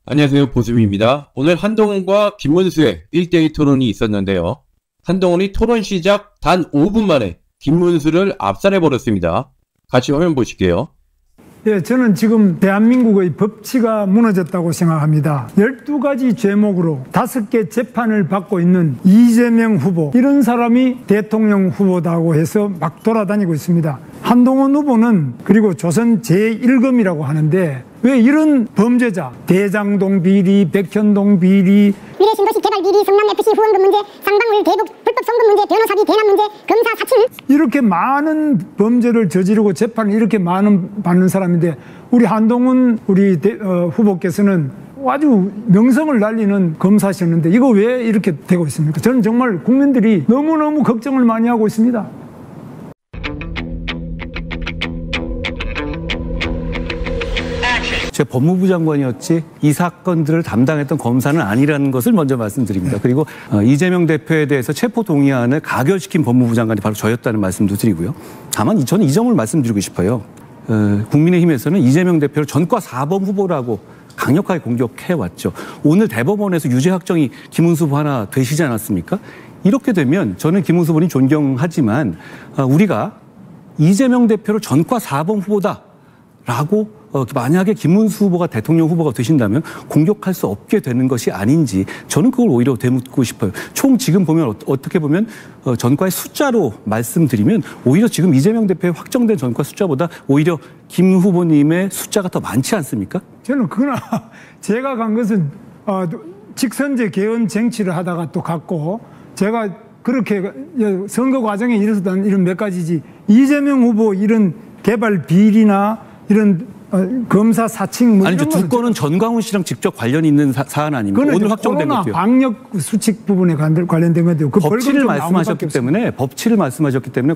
안녕하세요. 보수입니다. 오늘 한동훈과 김문수의 1대1 토론이 있었는데요. 한동훈이 토론 시작 단 5분 만에 김문수를 압살해버렸습니다. 같이 화면 보실게요. 예, 저는 지금 대한민국의 법치가 무너졌다고 생각합니다. 12가지 죄목으로 5개 재판을 받고 있는 이재명 후보, 이런 사람이 대통령 후보다고 해서 막 돌아다니고 있습니다. 한동훈 후보는 그리고 조선 제1검이라고 하는데 왜 이런 범죄자, 대장동 비리, 백현동 비리, 미래 신도시 개발 비리, 성남 FC 후원금 문제, 상방울 대북 불법 송금 문제, 변호사비 대납 문제, 검사 사칭, 이렇게 많은 범죄를 저지르고 재판을 이렇게 많은 받는 사람인데 우리 한동훈 후보께서는 아주 명성을 날리는 검사셨는데 이거 왜 이렇게 되고 있습니까? 저는 정말 국민들이 너무너무 걱정을 많이 하고 있습니다. 제가 법무부 장관이었지 이 사건들을 담당했던 검사는 아니라는 것을 먼저 말씀드립니다. 그리고 이재명 대표에 대해서 체포 동의안을 가결시킨 법무부 장관이 바로 저였다는 말씀도 드리고요. 다만 저는 이 점을 말씀드리고 싶어요. 국민의힘에서는 이재명 대표를 전과 4번 후보라고 강력하게 공격해왔죠. 오늘 대법원에서 유죄 확정이 김문수 후보 하나 되시지 않았습니까? 이렇게 되면 저는 김문수 후보님 존경하지만 우리가 이재명 대표를 전과 4번 후보다라고 만약에 김문수 후보가 대통령 후보가 되신다면 공격할 수 없게 되는 것이 아닌지 저는 그걸 오히려 되묻고 싶어요. 총 지금 보면 어떻게 보면 전과의 숫자로 말씀드리면 오히려 지금 이재명 대표의 확정된 전과 숫자보다 오히려 김 후보님의 숫자가 더 많지 않습니까? 저는 그러나 제가 간 것은 직선제 개헌 쟁취를 하다가 또 갔고 제가 그렇게 선거 과정에 일어섰던 이런 몇 가지지 이재명 후보 이런 개발 비리나 이런 검사 사칭 뭐 아니죠. 두 건은 전광훈 씨랑 직접 관련 있는 사안 아닙니까? 오늘 확정된 코로나 것도요. 방역 수칙 부분에 관련된 건데요. 그 법치를 말씀하셨기 때문에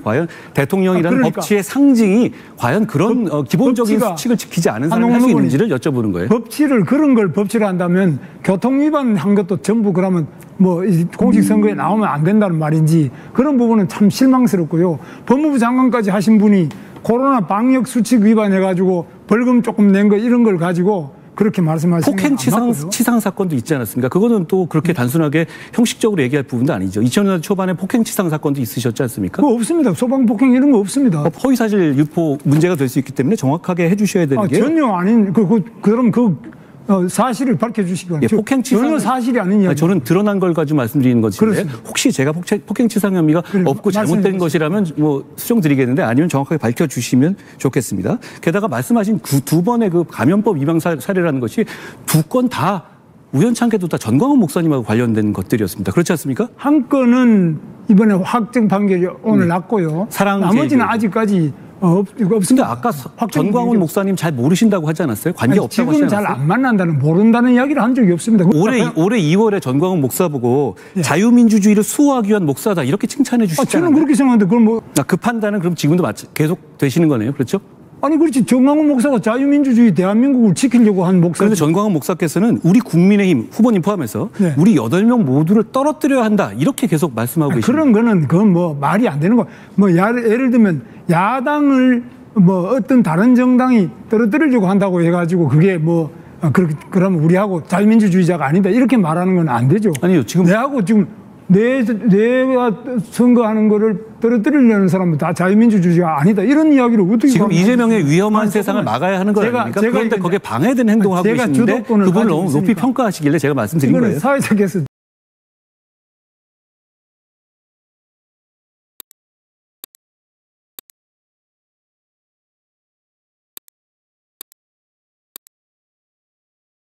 과연 대통령이라는 그러니까. 법치의 상징이 과연 그런 기본적인 수칙을 지키지 않은 사람이 할 수 있는지를 여쭤보는 거예요. 법치를 그런 걸 법치를 한다면 교통 위반한 것도 전부 그러면 뭐 공식 선거에 나오면 안 된다는 말인지 그런 부분은 참 실망스럽고요. 법무부 장관까지 하신 분이 코로나 방역 수칙 위반해가지고 벌금 조금 낸 거 이런 걸 가지고 그렇게 말씀하시는 폭행 치상 사건도 있지 않았습니까? 그거는 또 그렇게 단순하게 형식적으로 얘기할 부분도 아니죠. 2000년대 초반에 폭행 치상 사건도 있으셨지 않습니까? 그거 없습니다. 소방 폭행 이런 거 없습니다. 허위사실 유포 문제가 될 수 있기 때문에 정확하게 해주셔야 되는 게 전혀 아닌 그럼 사실을 밝혀주시기 바랍니다. 예, 폭행치상 전혀 사실이 아닌 이야기. 저는 드러난 걸 가지고 말씀드리는 것인데 혹시 제가 폭행치상 혐의가 없고 잘못된 것이라면 뭐 수정드리겠는데 아니면 정확하게 밝혀주시면 좋겠습니다. 게다가 말씀하신 두 번의 그 감염법 위반 사례라는 것이 두 건 다 우연찮게도 다 전광훈 목사님하고 관련된 것들이었습니다. 그렇지 않습니까? 한 건은 이번에 확정 판결이 오늘 났고요. 나머지는 아직까지 없습니다. 아까 전광훈 목사님 잘 모르신다고 하지 않았어요? 관계 없다고 하지 않았어요? 지금 잘 안 만난다는 모른다는 이야기를 한 적이 없습니다. 올해 2월에 전광훈 목사 보고 자유민주주의를 수호하기 위한 목사다 이렇게 칭찬해 주시잖아요. 저는 그렇게 생각하는데 그걸 뭐 그 판단은 그럼 지금도 계속 되시는 거네요, 그렇죠? 아니 그렇지 전광훈 목사가 자유민주주의 대한민국을 지키려고 한 목사. 그런데 전광훈 목사께서는 우리 국민의힘 후보님 포함해서 우리 8명 모두를 떨어뜨려야 한다 이렇게 계속 말씀하고 계십니다. 그런 거는 그건 뭐 말이 안 되는 거. 뭐 예를 들면 야당을 뭐 어떤 다른 정당이 떨어뜨리려고 한다고 해가지고 그게 뭐 그러면 우리하고 자유민주주의자가 아니다 이렇게 말하는 건 안 되죠. 아니요 지금 내하고 지금 내가 선거하는 거를 떨어뜨리려는 사람은 다 자유민주주의가 아니다. 이런 이야기를 어떻게 지금 이재명의 위험한 세상을 막아야 하는 거 아닙니까? 그런데 거기에 방해되는 행동을 하고 계시는데 그분을 너무 높이 평가하시길래 제가 말씀드린 거예요. 사회적에서